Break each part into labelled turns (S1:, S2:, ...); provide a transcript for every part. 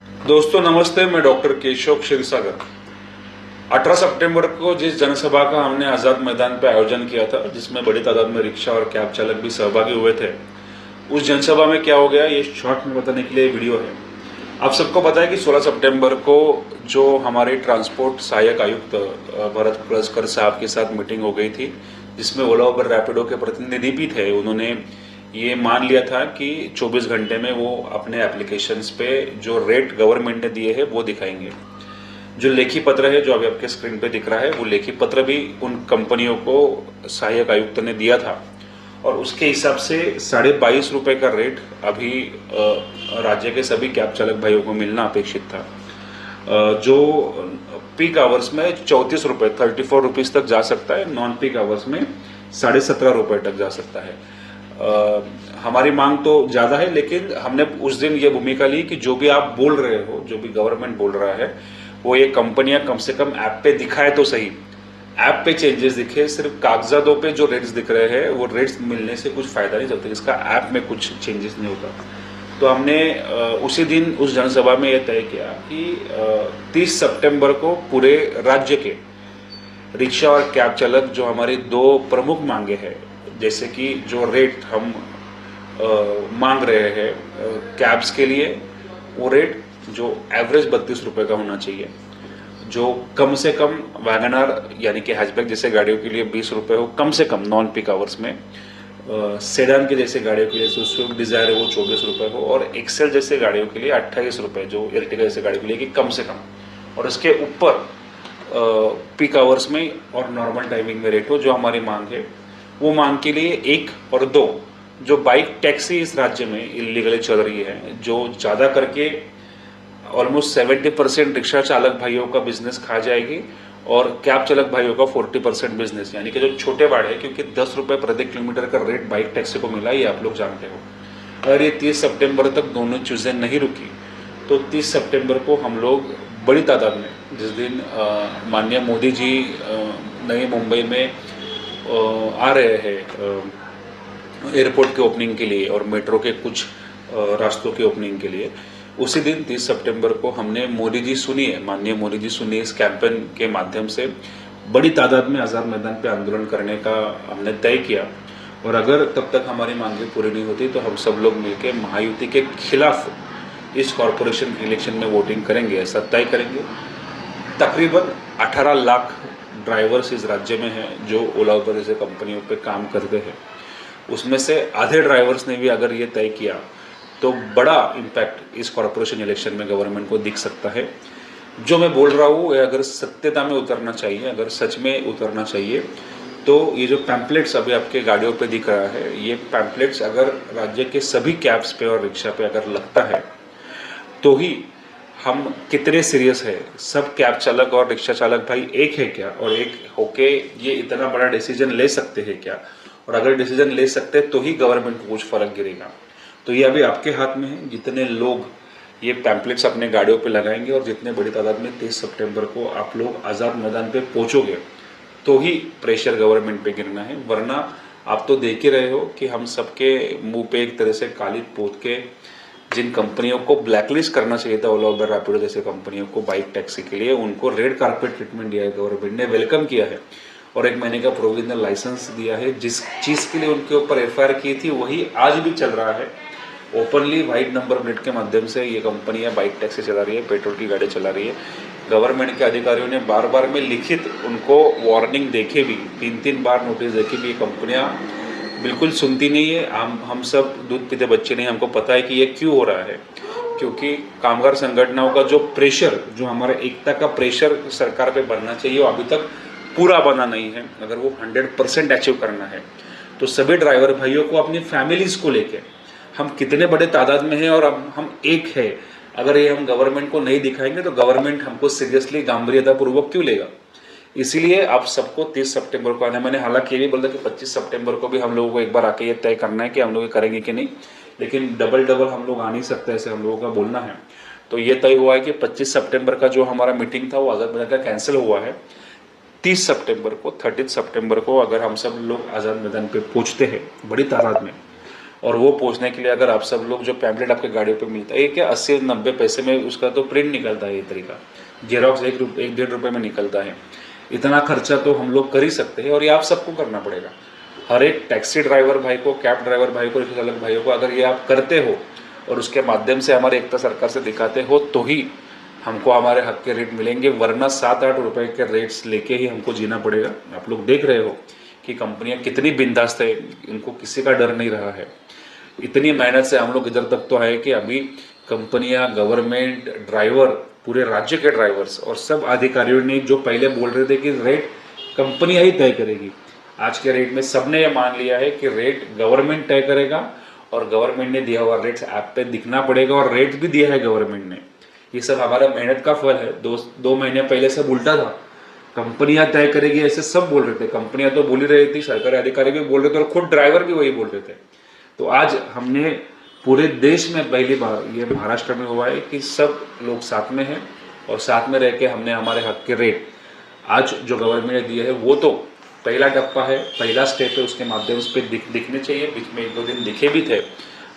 S1: दोस्तों नमस्ते, मैं डॉक्टर केशव क्षीरसागर। 18 सितंबर को जिस जनसभा का हमने आज़ाद मैदान पर आयोजन किया था, जिसमें बड़ी तादाद में रिक्शा और कैब चालक भी सहभागी हुए थे, उस जनसभा में क्या हो गया ये शॉर्ट में बताने के लिए वीडियो है। आप सबको पता है कि 16 सितंबर को जो हमारे ट्रांसपोर्ट सहायक आयुक्त भरत कुलस्कर साहब के साथ मीटिंग हो गई थी, जिसमें ओला उबर रैपिडो के प्रतिनिधि भी थे। उन्होंने ये मान लिया था कि 24 घंटे में वो अपने एप्लीकेशंस पे जो रेट गवर्नमेंट ने दिए हैं वो दिखाएंगे। जो लेखी पत्र है जो अभी आपके स्क्रीन पे दिख रहा है, वो लेखी पत्र भी उन कंपनियों को सहायक आयुक्त ने दिया था और उसके हिसाब से 22.5 रुपये का रेट अभी राज्य के सभी कैब चालक भाइयों को मिलना अपेक्षित था। जो पीक आवर्स में 34 रुपये 34 रुपीज़ तक जा सकता है, नॉन पीक आवर्स में 17.5 रुपये तक जा सकता है। हमारी मांग तो ज़्यादा है, लेकिन हमने उस दिन ये भूमिका ली कि जो भी आप बोल रहे हो, जो भी गवर्नमेंट बोल रहा है, वो ये कंपनियां कम से कम ऐप पे दिखाए तो सही। ऐप पे चेंजेस दिखे, सिर्फ कागजातों पे जो रेट्स दिख रहे हैं वो रेट्स मिलने से कुछ फायदा नहीं चलता, इसका ऐप में कुछ चेंजेस नहीं होता। तो हमने उसी दिन उस जनसभा में ये तय किया कि 30 सितंबर को पूरे राज्य के रिक्शा और कैब चालक जो हमारी दो प्रमुख मांगे हैं, जैसे कि जो रेट हम मांग रहे हैं कैब्स के लिए, वो रेट जो एवरेज 32 रुपये का होना चाहिए। जो कम से कम वैगनआर यानी कि हैचबैक जैसे गाड़ियों के लिए 20 रुपये हो कम से कम नॉन पीक आवर्स में। सेडान के जैसे गाड़ियों के लिए जो स्विफ्ट डिज़ायर है वो 24 रुपये हो, और एक्सेल जैसे गाड़ियों के लिए 28 रुपये, जो एर्टिगा जैसे गाड़ियों के लिए कि कम से कम, और इसके ऊपर पीक आवर्स में और नॉर्मल टाइमिंग में रेट हो। जो हमारी मांग है वो मांग के लिए 1 और 2 जो बाइक टैक्सी इस राज्य में इलीगली चल रही है, जो ज़्यादा करके ऑलमोस्ट 70% रिक्शा चालक भाइयों का बिजनेस खा जाएगी और कैब चालक भाइयों का 40% बिजनेस, यानी कि जो छोटे बाड़े हैं, क्योंकि 10 रुपये प्रति किलोमीटर का रेट बाइक टैक्सी को मिला, ये आप लोग जानते हो। अगर ये 30 सितंबर तक दोनों चीज़ें नहीं रुकी तो 30 सितंबर को हम लोग बड़ी तादाद में, जिस दिन माननीय मोदी जी नई मुंबई में आ रहे हैं एयरपोर्ट के ओपनिंग के लिए और मेट्रो के कुछ रास्तों के ओपनिंग के लिए, उसी दिन 30 सितंबर को हमने मोदी जी सुनिए, माननीय मोदी जी सुनिए इस कैंपेन के माध्यम से बड़ी तादाद में आज़ाद मैदान पे आंदोलन करने का हमने तय किया। और अगर तब तक हमारी मांगें पूरी नहीं होती तो हम सब लोग मिलकर महायुति के खिलाफ इस कॉरपोरेशन इलेक्शन में वोटिंग करेंगे, ऐसा तय करेंगे। तकरीबन 18 लाख ड्राइवर्स इस राज्य में हैं जो ओला उबर जैसे कंपनियों पे काम करते हैं। उसमें से आधे ड्राइवर्स ने भी अगर ये तय किया तो बड़ा इम्पैक्ट इस कॉरपोरेशन इलेक्शन में गवर्नमेंट को दिख सकता है। जो मैं बोल रहा हूँ अगर सत्यता में उतरना चाहिए, अगर सच में उतरना चाहिए, तो ये जो पैम्पलेट्स अभी आपके गाड़ियों पे दिख रहा है, ये पैम्पलेट्स अगर राज्य के सभी कैब्स पे और रिक्शा पे अगर लगता है तो ही हम कितने सीरियस है। सब कैब चालक और रिक्शा चालक भाई एक है क्या, और एक होके ये इतना बड़ा डिसीजन ले सकते हैं क्या, और अगर डिसीजन ले सकते तो ही गवर्नमेंट को कुछ फर्क गिरेगा। तो ये अभी आपके हाथ में है, जितने लोग ये पैम्पलेट्स अपने गाड़ियों पे लगाएंगे और जितने बड़ी तादाद में 30 सितंबर को आप लोग आज़ाद मैदान पे पहुंचोगे तो ही प्रेशर गवर्नमेंट पे गिरना है। वरना आप तो देख ही रहे हो कि हम सबके मुंह पे एक तरह से काली पोत के जिन कंपनियों को ब्लैकलिस्ट करना चाहिए था, ओला उबर रैपिडो जैसे कंपनियों को बाइक टैक्सी के लिए, उनको रेड कारपेट ट्रीटमेंट दिया है, गवर्नमेंट ने वेलकम किया है और 1 महीने का प्रोविजनल लाइसेंस दिया है। जिस चीज़ के लिए उनके ऊपर एफआईआर की थी वही आज भी चल रहा है। ओपनली वाइट नंबर प्लेट के माध्यम से ये कंपनियां बाइक टैक्सी चला रही है, पेट्रोल की गाड़ी चला रही है। गवर्नमेंट के अधिकारियों ने बार बार में लिखित उनको वार्निंग देके भी, 3-3 बार नोटिस देके भी ये कंपनियां बिल्कुल सुनती नहीं है। हम सब दूध पीते बच्चे नहीं, हमको पता है कि ये क्यों हो रहा है, क्योंकि कामगार संगठनों का जो प्रेशर, जो हमारा एकता का प्रेशर सरकार पे बनना चाहिए, वो अभी तक पूरा बना नहीं है। अगर वो 100% अचीव करना है तो सभी ड्राइवर भाइयों को अपनी फैमिलीज़ को लेके, हम कितने बड़े तादाद में हैं और अब हम एक है, अगर ये हम गवर्नमेंट को नहीं दिखाएंगे तो गवर्नमेंट हमको सीरियसली गंभीरतापूर्वक क्यों लेगा। इसीलिए आप सबको 30 सितंबर को आना। मैंने हालांकि ये भी बोला कि 25 सितंबर को भी हम लोगों को एक बार आके ये तय करना है कि हम लोग ये करेंगे कि नहीं, लेकिन डबल हम लोग आ नहीं सकते, ऐसे हम लोगों का बोलना है। तो ये तय हुआ है कि 25 सितंबर का जो हमारा मीटिंग था वो आज़ाद मैदान का कैंसिल हुआ है। 30 सितंबर को 30 सितंबर को अगर हम सब लोग आज़ाद मैदान पे पहुँचते हैं बड़ी तादाद में और वो पहुंचने के लिए अगर आप सब लोग जो पैम्पलेट आपके गाड़ियों पे मिलता है, ये क्या 80-90 पैसे में उसका तो प्रिंट निकलता है, ये तरीका जेरोक्स 1-1.5 रुपये में निकलता है। इतना खर्चा तो हम लोग कर ही सकते हैं और ये आप सबको करना पड़ेगा। हर एक टैक्सी ड्राइवर भाई को, कैब ड्राइवर भाई को, रिक्शा चालक भाइयों को, अगर ये आप करते हो और उसके माध्यम से हमारे एकता सरकार से दिखाते हो तो ही हमको हमारे हक के रेट मिलेंगे, वरना 7-8 रुपए के रेट्स लेके ही हमको जीना पड़ेगा। आप लोग देख रहे हो कि कंपनियां कितनी बिंदास्त है, इनको किसी का डर नहीं रहा है। इतनी मेहनत से हम लोग इधर तक तो आए कि अभी कंपनियां, गवर्नमेंट, ड्राइवर, पूरे राज्य के ड्राइवर्स और सब अधिकारियों ने जो पहले बोल रहे थे कि रेट कंपनियां ही तय करेगी, आज के रेट में सबने ये मान लिया है कि रेट गवर्नमेंट तय करेगा और गवर्नमेंट ने दिया हुआ रेट्स ऐप पे दिखना पड़ेगा और रेट भी दिया है गवर्नमेंट ने। ये सब हमारा मेहनत का फल है। 2 महीने पहले सब उल्टा था, कंपनियां तय करेगी ऐसे सब बोल रहे थे, कंपनियां तो बोल ही रही थी, सरकारी अधिकारी भी बोल रहे थे और खुद ड्राइवर भी वही बोल रहे थे। तो आज हमने पूरे देश में पहली बार ये महाराष्ट्र में हुआ है कि सब लोग साथ में हैं और साथ में रह के हमने हमारे हक के रेट आज जो गवर्नमेंट ने दिए है वो तो पहला टप्पा है, पहला स्टेप है, उसके माध्यम से दिखने चाहिए। बीच में 1-2 दिन दिखे भी थे,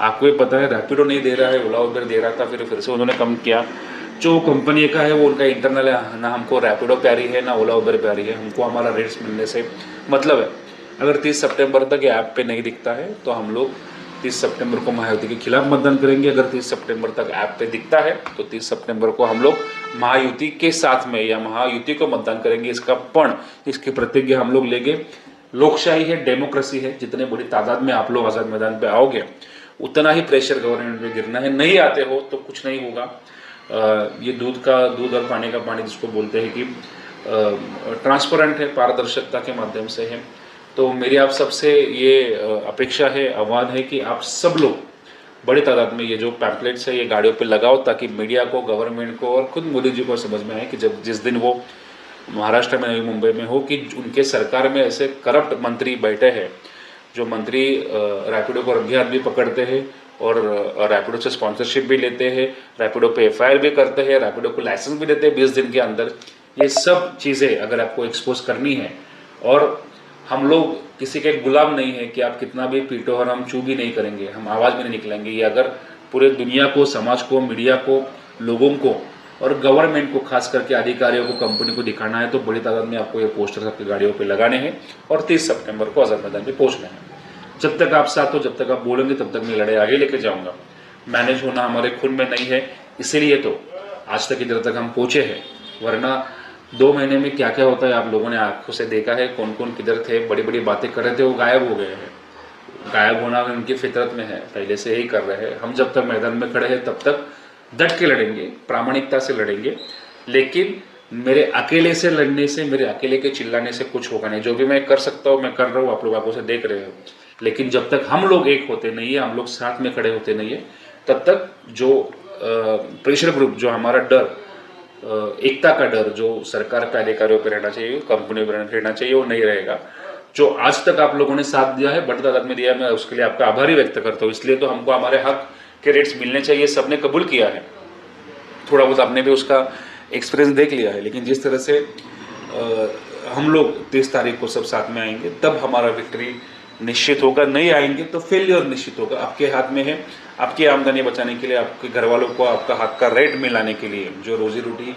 S1: आपको ये पता है रैपिडो नहीं दे रहा है, ओला उबर दे रहा था, फिर से उन्होंने कम किया। जो कंपनी का है वो उनका इंटरनल है, ना हमको रैपिडो प्यारी है ना ओला उबर प्यारी है, हमको हमारा रेट्स मिलने से मतलब है। अगर 30 सितंबर तक ये ऐप पे नहीं दिखता है तो हम लोग 30 सितंबर को महायुति के खिलाफ मतदान करेंगे। अगर 30 सितंबर तक ऐप पे दिखता है तो 30 सितंबर को हम लोग महायुति के साथ में या महायुति को मतदान करेंगे। इसका पण, इसकी प्रतिज्ञा हम लोग लेंगे। लोकशाही है, डेमोक्रेसी है, जितने बड़ी तादाद में आप लोग आज़ाद मैदान पे आओगे उतना ही प्रेशर गवर्नमेंट पे गिरना है। नहीं आते हो तो कुछ नहीं होगा। ये दूध और पानी का पानी जिसको बोलते हैं कि ट्रांसपेरेंट है, पारदर्शिता के माध्यम से है। तो मेरी आप सबसे ये अपेक्षा है, आह्वान है कि आप सब लोग बड़ी तादाद में ये जो पैम्पलेट्स है ये गाड़ियों पे लगाओ, ताकि मीडिया को, गवर्नमेंट को और खुद मोदी जी को समझ में आए कि जिस दिन वो महाराष्ट्र में, नवी मुंबई में हो कि उनके सरकार में ऐसे करप्ट मंत्री बैठे हैं, जो मंत्री रैपिडो को रंगे हाथ भी पकड़ते हैं और रैपिडो से स्पॉन्सरशिप भी लेते हैं, रैपिडो पे FIR भी करते हैं, रैपिडो को लाइसेंस भी देते हैं 20 दिन के अंदर। ये सब चीज़ें अगर आपको एक्सपोज करनी है, और हम लोग किसी के गुलाम नहीं है कि आप कितना भी पीटो और हम चू भी नहीं करेंगे, हम आवाज़ भी नहीं निकलेंगे। ये अगर पूरे दुनिया को, समाज को, मीडिया को, लोगों को और गवर्नमेंट को, खास करके अधिकारियों को, कंपनी को दिखाना है तो बड़ी तादाद में आपको ये पोस्टर आपकी गाड़ियों पे लगाने हैं और 30 सितंबर को आज़ाद मैदान पे पहुंचना है। जब तक आप साथ हो, जब तक आप बोलेंगे, तब तक मैं लड़ाई आगे लेके जाऊंगा। मैनेज होना हमारे खून में नहीं है, इसीलिए तो आज तक इधर तक हम पहुंचे हैं, वरना 2 महीने में क्या क्या होता है आप लोगों ने आंखों से देखा है। कौन कौन किधर थे, बड़ी बड़ी बातें कर रहे थे, वो गायब हो गए हैं। गायब होना उनकी फितरत में है, पहले से ही कर रहे हैं। हम जब तक मैदान में खड़े हैं तब तक डट के लड़ेंगे, प्रामाणिकता से लड़ेंगे, लेकिन मेरे अकेले से लड़ने से, मेरे अकेले के चिल्लाने से कुछ होगा नहीं। जो भी मैं कर सकता हूँ मैं कर रहा हूँ, आप लोग आंखों से देख रहे हो। लेकिन जब तक हम लोग एक होते नहीं है, हम लोग साथ में खड़े होते नहीं है, तब तक जो प्रेशर ग्रुप, जो हमारा डर, एकता का डर जो सरकार के अधिकारियों पर रहना चाहिए, कंपनियों पर रहना चाहिए, वो नहीं रहेगा। जो आज तक आप लोगों ने साथ दिया है, बड़ी तादाद में दिया है, मैं उसके लिए आपका आभारी व्यक्त करता हूँ। इसलिए तो हमको हमारे हक के रेट्स मिलने चाहिए, सबने कबूल किया है। थोड़ा बहुत आपने भी उसका एक्सपीरियंस देख लिया है। लेकिन जिस तरह से हम लोग 30 तारीख को सब साथ में आएंगे, तब हमारा विक्ट्री निश्चित होगा। नहीं आएंगे तो फेलियर निश्चित होगा। आपके हाथ में है, आपकी आमदनी बचाने के लिए, आपके घर वालों को आपका हक का रेट मिलाने के लिए, जो रोजी रोटी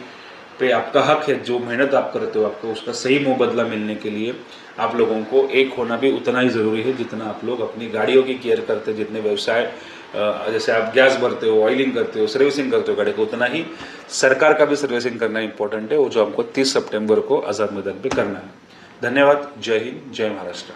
S1: पे आपका हक है, जो मेहनत आप करते हो, आपको उसका सही मुबदला मिलने के लिए आप लोगों को एक होना भी उतना ही ज़रूरी है जितना आप लोग अपनी गाड़ियों की केयर करते हैं। जितने व्यवसाय, जैसे आप गैस भरते हो, ऑयलिंग करते हो, सर्विसिंग करते हो गाड़ी को, उतना ही सरकार का भी सर्विसिंग करना इंपॉर्टेंट है, वो जो हमको 30 सितंबर को आज़ाद मैदान पे करना है। धन्यवाद। जय हिंद, जय महाराष्ट्र।